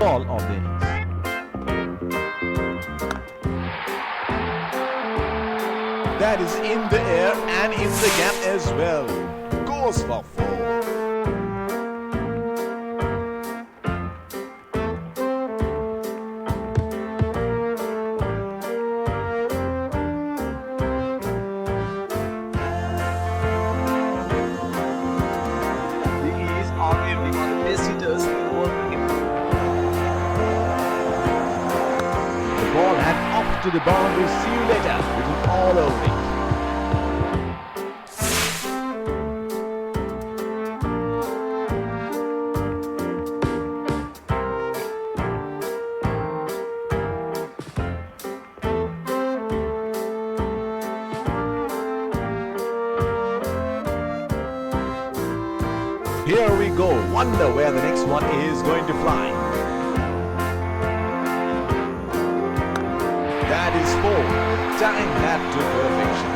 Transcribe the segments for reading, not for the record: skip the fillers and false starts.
ball of the innings. That is in the air and in the gap as well. Goes for 4. Ball and off to the boundary. See you later. Written all over it. Here we go. Wonder where the next one is going to fly. That is 4. Time that to perfection.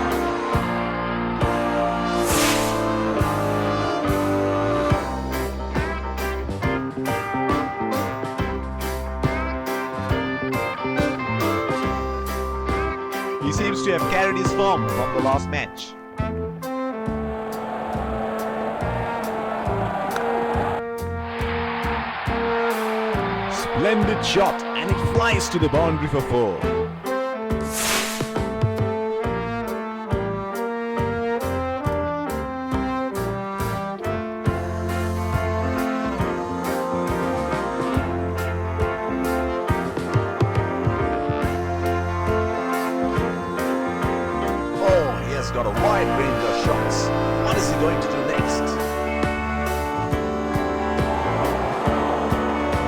He seems to have carried his form from the last match. Splendid shot, and it flies to the boundary for 4. Got a wide range of shots. What is he going to do next?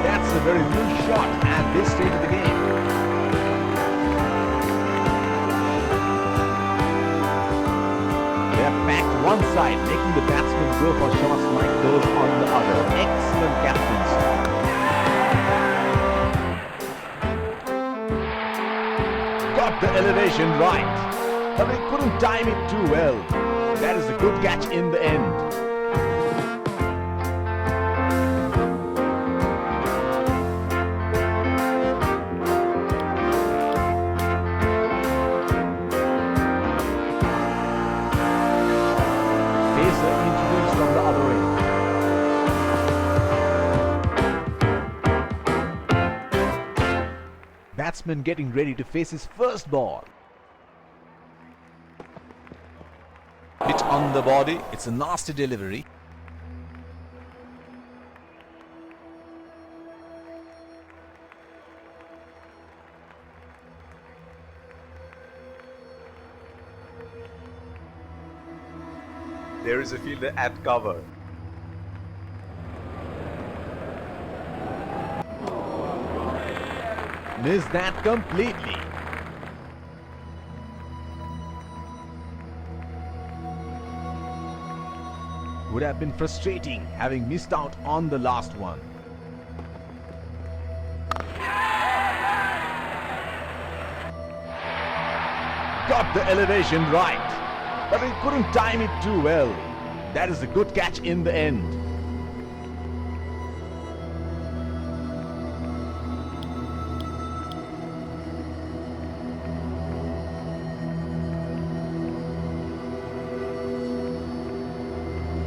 That's a very loose shot at this stage of the game. They're packed one side, making the batsmen go for shots like those on the other. Excellent captaincy. Got the elevation right. But they couldn't time it too well. That is a good catch in the end. Pacer introduced from the other end. Batsman getting ready to face his first ball. Hit on the body. It's a nasty delivery. There is a fielder at cover. Missed that completely. Would have been frustrating having missed out on the last one. Got the elevation right, but he couldn't time it too well. That is a good catch in the end.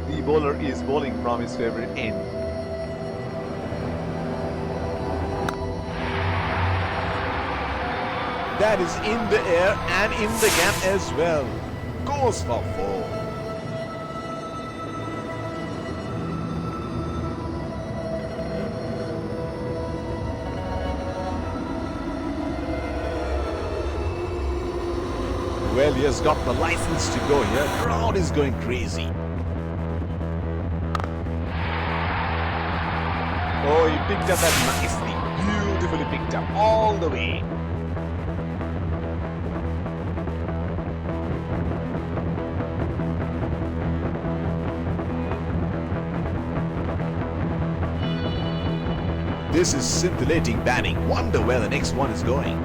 The bowler is bowling from his favorite end. That is in the air and in the gap as well. Goes for 4. Well, he has got the license to go here. Crowd is going crazy. Oh, he picked up that nicely. Beautifully picked up all the way. This is scintillating batting. Wonder where the next one is going.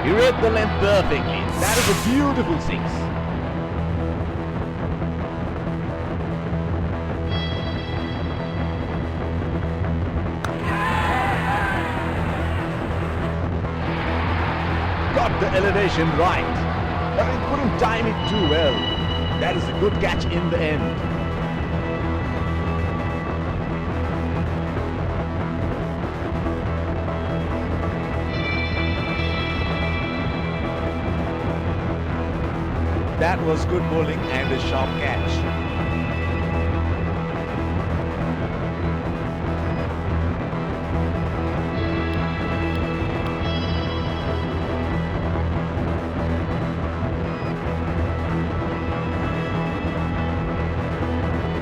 He read the length perfectly. That is a beautiful 6. elevation right, but he couldn't time it too well. That is a good catch in the end. That was good bowling and a sharp catch.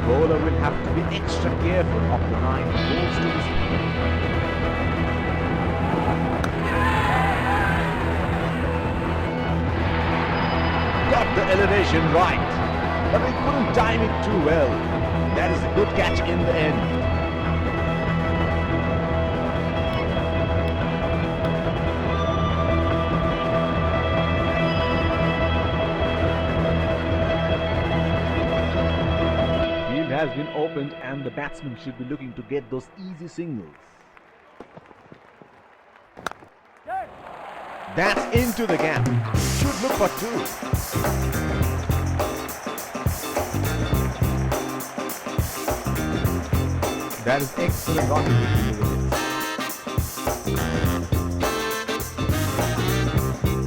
Bowler will have to be extra careful of the 9 balls to his Got the elevation right, but he couldn't time it too well. That is a good catch in the end. Has been opened and the batsman should be looking to get those easy singles. That's into the gap. Should look for 2. That is excellent on the wicket.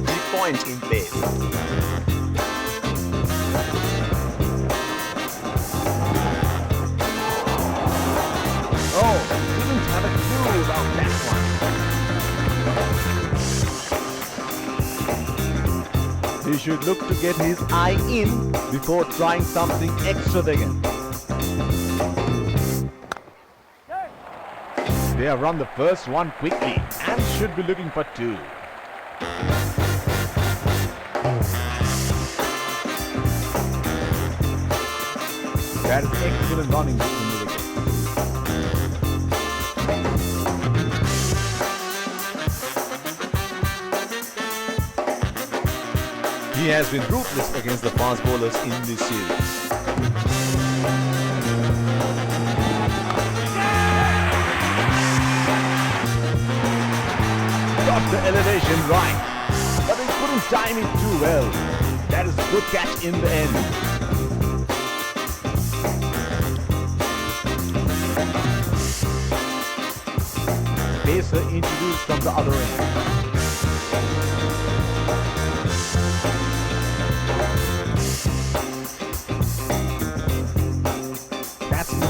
3 points in place. Oh, didn't have a clue about that one. He should look to get his eye in before trying something extra again. They have run the first one quickly and should be looking for 2. That is excellent running between the wickets. He has been ruthless against the fast bowlers in this series. Got the elevation right, but he couldn't time it too well. That is a good catch in the end. Pacer introduced from the other end.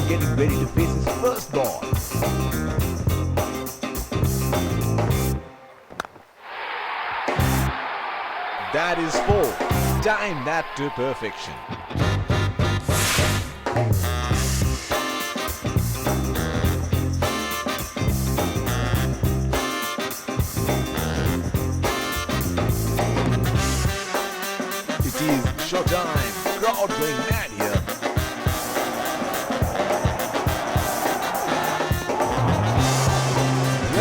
Getting ready to face his first ball. That is 4. Time that to perfection. It is showtime. Crowd going mad here.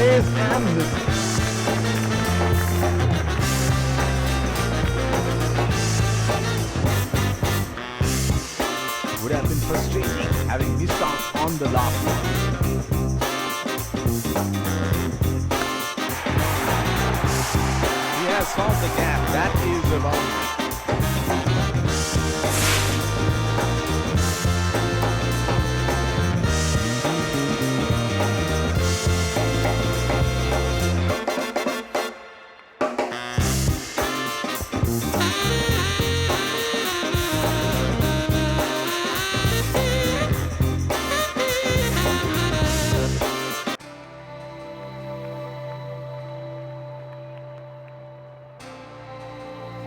And would have been frustrating having missed out on the last one. He has found the gap. That is the boundary.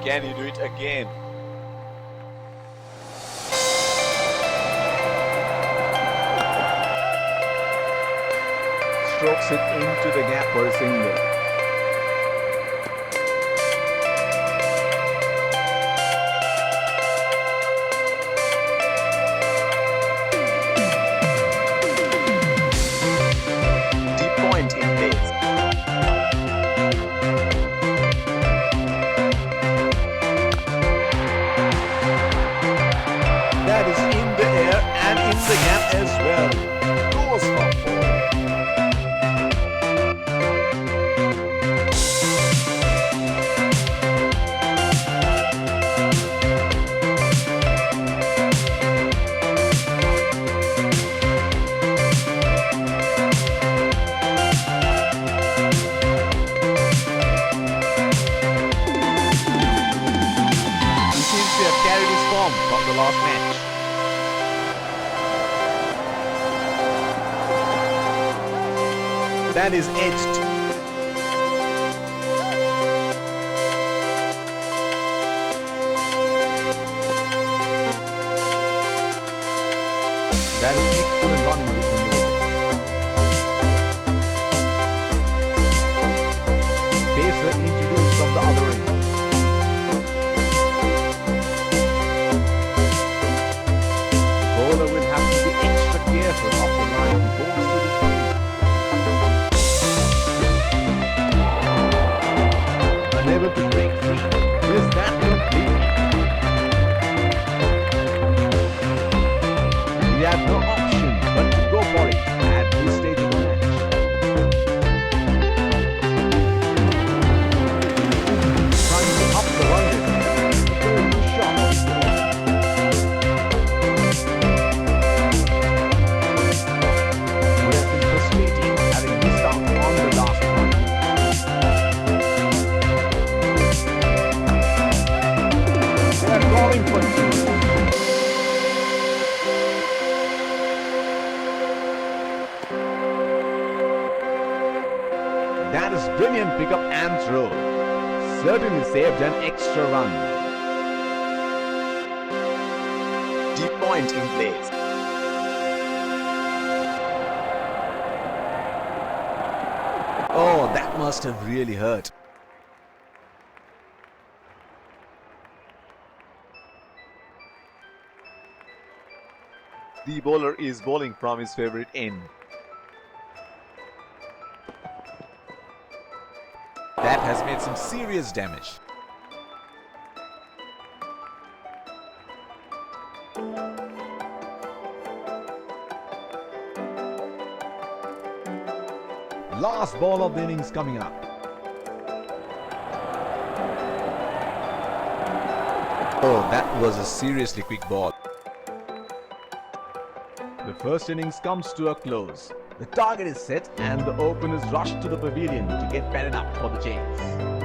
Can he do it again? Strokes it into the gap for a single. Deep point in place. That is in the air and in the gap as well. Goes for 4. carried his form from the last match. That is edged. That is excellent running between the wickets. Pacer introduced from the other end. The bowler will have to be extra careful of the line he bowls to this field. Unable to break free. Is that complete? He had no option but to go for it at this stage of the match. Trying to up the run rate. Very shot on the ball. He has been frustrating, having missed out on the last one. They are calling for two. That is brilliant pickup and throw. Certainly saved an extra run. Deep point in place. Oh, that must have really hurt. The bowler is bowling from his favorite end. That has made some serious damage. Last ball of the innings coming up. Oh, that was a seriously quick ball. The first innings comes to a close. The target is set and the openers rush to the pavilion to get padded up for the chase.